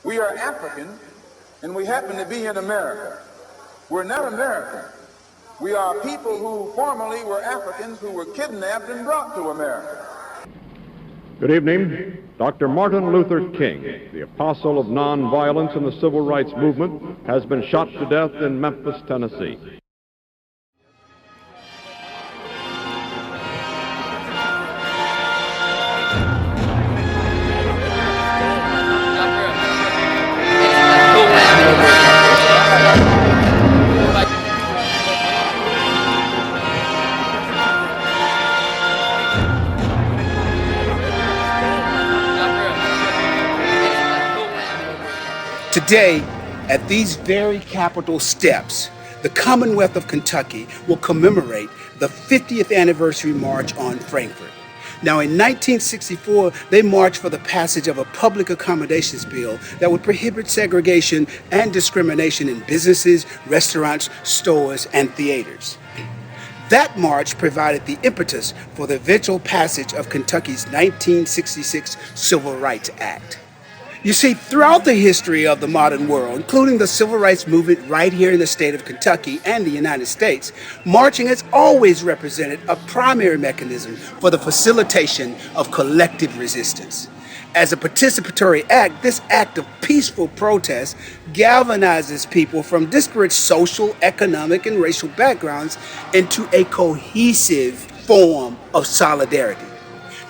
We are African, and we happen to be in America. We're not American. We are people who formerly were Africans who were kidnapped and brought to America. Good evening. Dr. Martin Luther King, the apostle of nonviolence in the civil rights movement, has been shot to death in Memphis, Tennessee. Today, at these very Capitol steps, the Commonwealth of Kentucky will commemorate the 50th anniversary march on Frankfort. Now, in 1964, they marched for the passage of a public accommodations bill that would prohibit segregation and discrimination in businesses, restaurants, stores, and theaters. That march provided the impetus for the eventual passage of Kentucky's 1966 Civil Rights Act. You see, throughout the history of the modern world, including the civil rights movement right here in the state of Kentucky and the United States, marching has always represented a primary mechanism for the facilitation of collective resistance. As a participatory act, this act of peaceful protest galvanizes people from disparate social, economic, and racial backgrounds into a cohesive form of solidarity.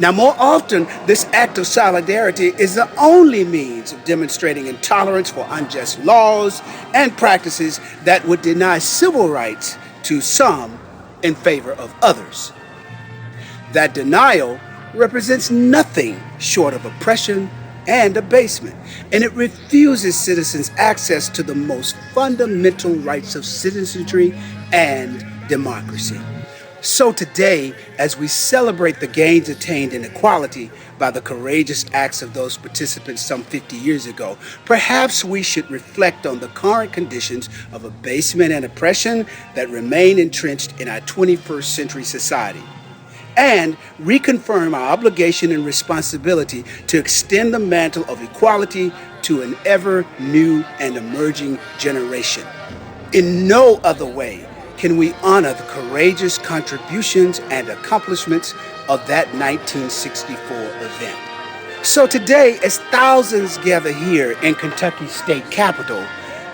Now, more often, this act of solidarity is the only means of demonstrating intolerance for unjust laws and practices that would deny civil rights to some in favor of others. That denial represents nothing short of oppression and abasement, and it refuses citizens access to the most fundamental rights of citizenry and democracy. So today, as we celebrate the gains attained in equality by the courageous acts of those participants some 50 years ago, perhaps we should reflect on the current conditions of abasement and oppression that remain entrenched in our 21st century society, and reconfirm our obligation and responsibility to extend the mantle of equality to an ever new and emerging generation. In no other way can we honor the courageous contributions and accomplishments of that 1964 event. So today, as thousands gather here in Kentucky's state capitol,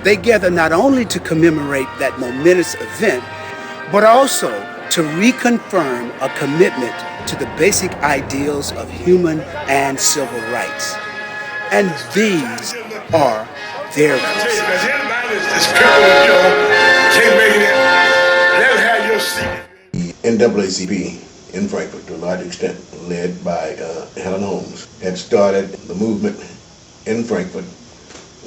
they gather not only to commemorate that momentous event, but also to reconfirm a commitment to the basic ideals of human and civil rights. And these are their voices. The NAACP in Frankfort, to a large extent led by Helen Holmes, had started the movement in Frankfort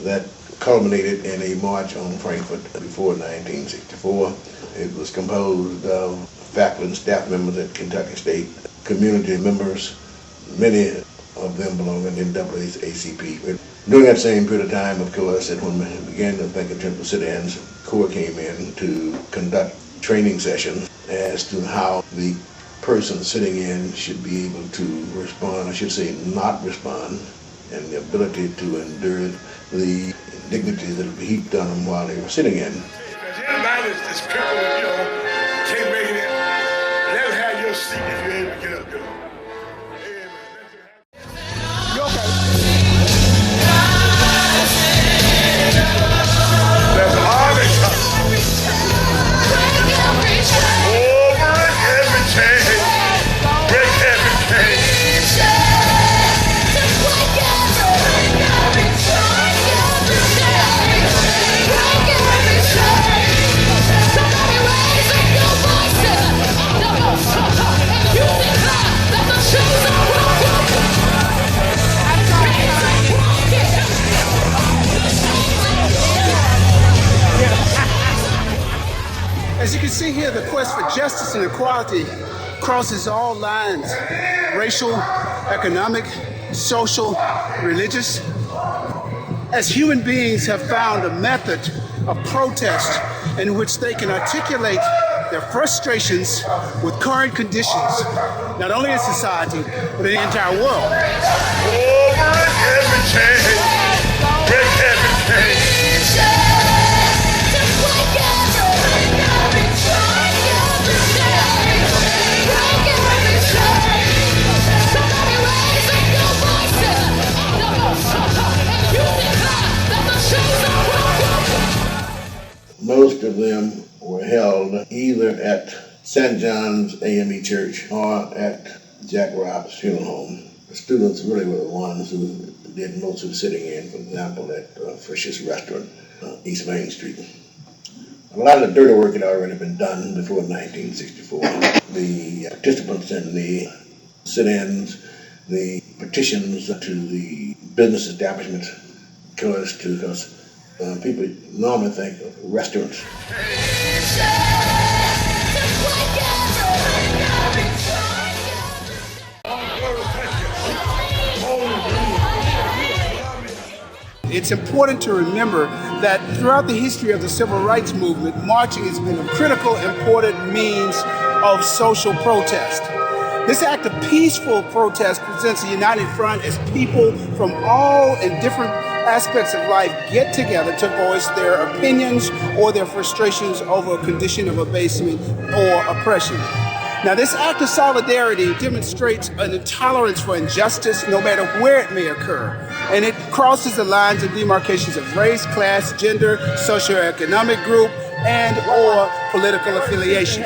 that culminated in a march on Frankfort before 1964. It was composed of faculty and staff members at Kentucky State, community members, many of them belonging to NAACP. During that same period of time, of course, that when we began to think in terms of sit-ins, CORE came in to conduct training sessions as to how the person sitting in should be able to respond, I should say not respond, and the ability to endure the indignities that would be heaped on them while they were sitting in. This people, can't make it. Never have your seat if you're able to get up there. You okay? There's an army coming. Over every chain. Break every chain. As you can see here, the quest for justice and equality crosses all lines: racial, economic, social, religious. As human beings have found a method of protest in which they can articulate their frustrations with current conditions, not only in society, but in the entire world. Over every chain. Most of them were held either at St. John's AME Church or at Jack Rob's funeral home. The students really were the ones who did most of the sitting in, for example, at Frisch's Restaurant, East Main Street. A lot of the dirty work had already been done before 1964. The participants in the sit-ins, the petitions to the business establishments, because people normally think of restaurants. It's important to remember that throughout the history of the civil rights movement, marching has been a critical, important means of social protest. This act of peaceful protest presents a united front as people from all and different aspects of life get together to voice their opinions or their frustrations over a condition of abasement or oppression. Now, this act of solidarity demonstrates an intolerance for injustice no matter where it may occur, and it crosses the lines and demarcations of race, class, gender, socioeconomic group, and or political affiliation.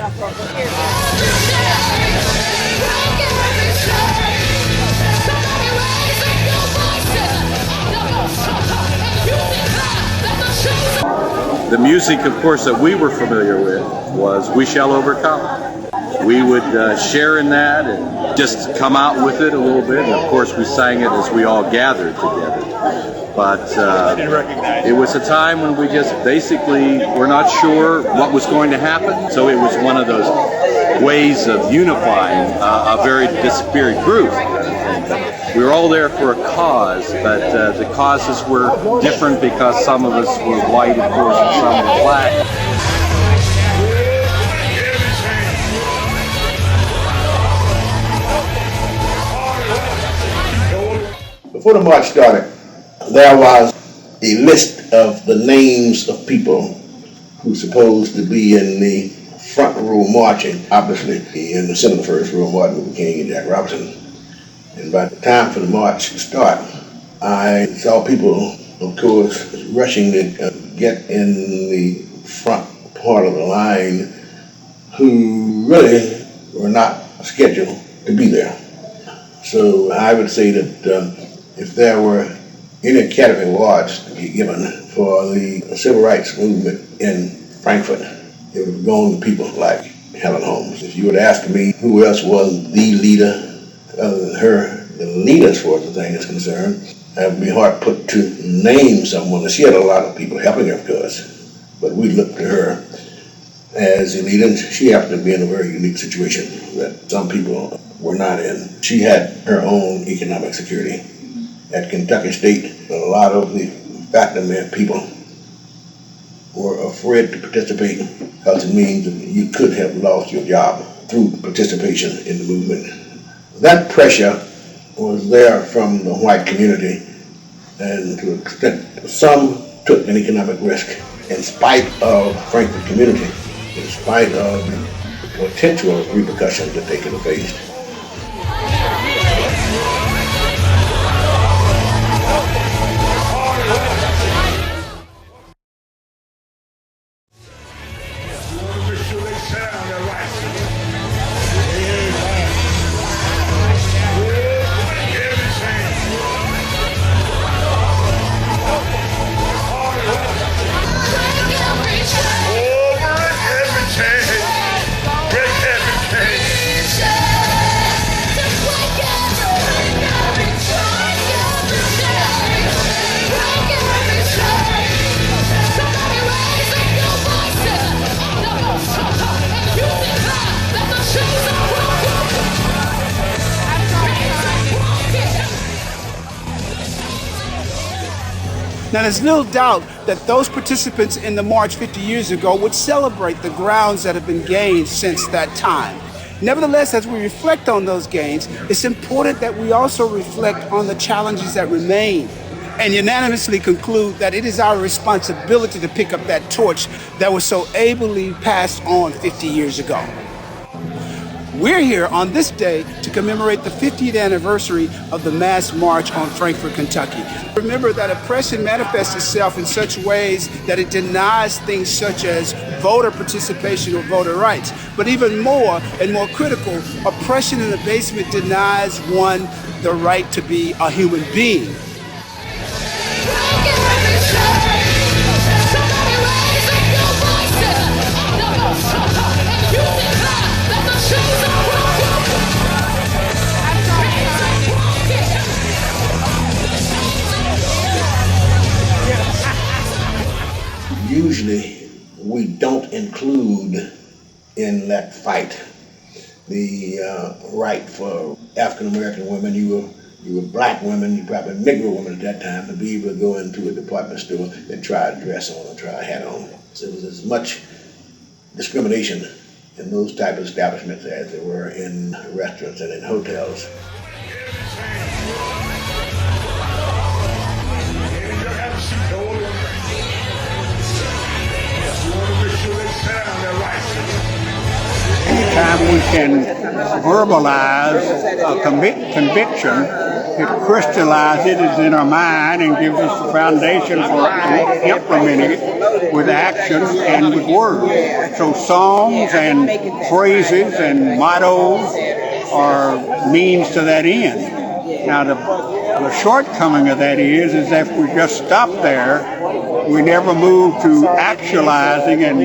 The music, of course, that we were familiar with was "We Shall Overcome." We would share in that and just come out with it a little bit. And of course, we sang it as we all gathered together. But it was a time when we just basically were not sure what was going to happen. So it was one of those ways of unifying a very disparate group. We were all there for a cause, but the causes were different because some of us were white, of course, and some were black. Before the march started, there was a list of the names of people who were supposed to be in the front row marching, obviously in the center of the first row, Martin Luther King and Jack Robinson. And by the time for the march to start, I saw people, of course, rushing to get in the front part of the line who really were not scheduled to be there. So I would say that if there were any Academy Awards to be given for the civil rights movement in Frankfort, it would have gone to people like Helen Holmes. If you would ask me who else was the leader, other than her, the leader as far as the thing is concerned, I would be hard put to name someone. She had a lot of people helping her, of course, but we looked to her as a leader, and she happened to be in a very unique situation that some people were not in. She had her own economic security. At Kentucky State, a lot of the faculty people were afraid to participate because it means that you could have lost your job through participation in the movement. That pressure was there from the white community, and to an extent, some took an economic risk in spite of Frankfort community, in spite of the potential repercussions that they could have faced. Now, there's little doubt that those participants in the march 50 years ago would celebrate the grounds that have been gained since that time. Nevertheless, as we reflect on those gains, it's important that we also reflect on the challenges that remain and unanimously conclude that it is our responsibility to pick up that torch that was so ably passed on 50 years ago. We're here on this day to commemorate the 50th anniversary of the mass march on Frankfort, Kentucky. Remember that oppression manifests itself in such ways that it denies things such as voter participation or voter rights. But even more and more critical, oppression and abasement denies one the right to be a human being. Usually, we don't include in that fight the right for African American women. You were black women, you probably Negro women at that time, to be able to go into a department store and try a dress on or try a hat on. So there was as much discrimination in those type of establishments as there were in restaurants and in hotels. Anytime we can verbalize a conviction, it crystallizes it in our mind and gives us the foundation for implementing it with action and with words. So songs and phrases and mottos are means to that end. Now the shortcoming of that is that if we just stop there, we never move to actualizing and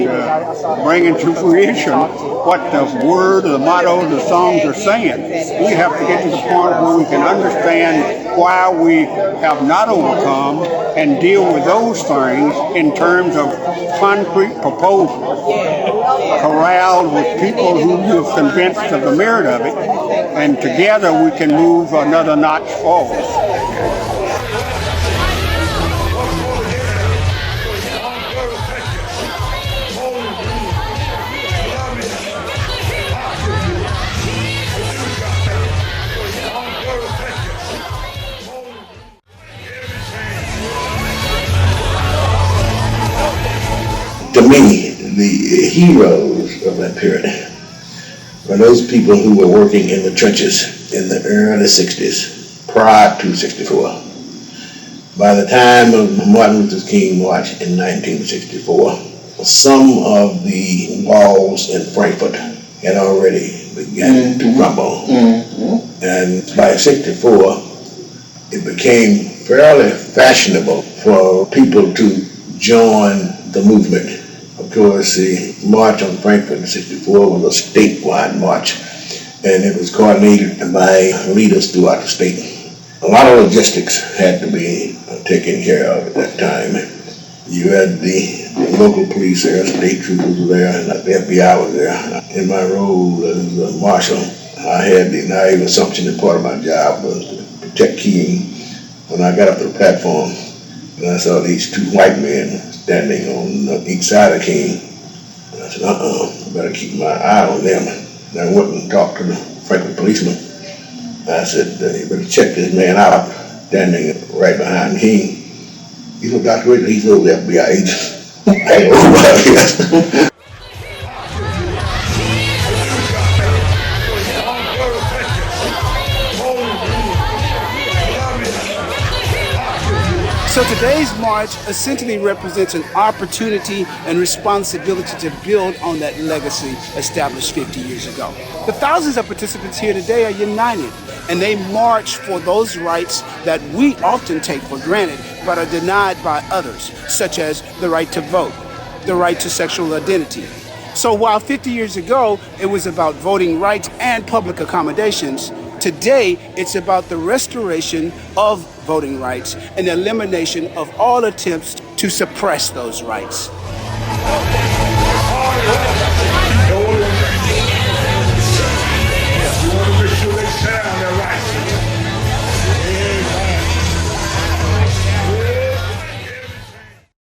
bringing to fruition what the word, the motto, the songs are saying. We have to get to the point where we can understand why we have not overcome and deal with those things in terms of concrete proposals, corralled with people who are convinced of the merit of it, and together we can move another notch forward. To me, the heroes of that period were those people who were working in the trenches in the early 60s, prior to 64. By the time of Martin Luther King March in 1964, some of the walls in Frankfort had already begun to crumble. And by 64, it became fairly fashionable for people to join the movement. Of course, the March on Frankfort in 64 was a statewide march, and it was coordinated by leaders throughout the state. A lot of logistics had to be taken care of at that time. You had the local police there, state troopers were there, and the FBI was there. In my role as a marshal, I had the naive assumption that part of my job was to protect King. When I got up to the platform, and I saw these two white men standing on each side of King, I said, I better keep my eye on them. And I went and talked to the Frankfort policeman. I said, you better check this man out, standing right behind King. You know, Dr. Ridgel, he's over the FBI agent. I ain't nobody else. So today's march essentially represents an opportunity and responsibility to build on that legacy established 50 years ago. The thousands of participants here today are united, and they march for those rights that we often take for granted but are denied by others, such as the right to vote, the right to sexual identity. So while 50 years ago it was about voting rights and public accommodations, today it's about the restoration of voting rights and the elimination of all attempts to suppress those rights.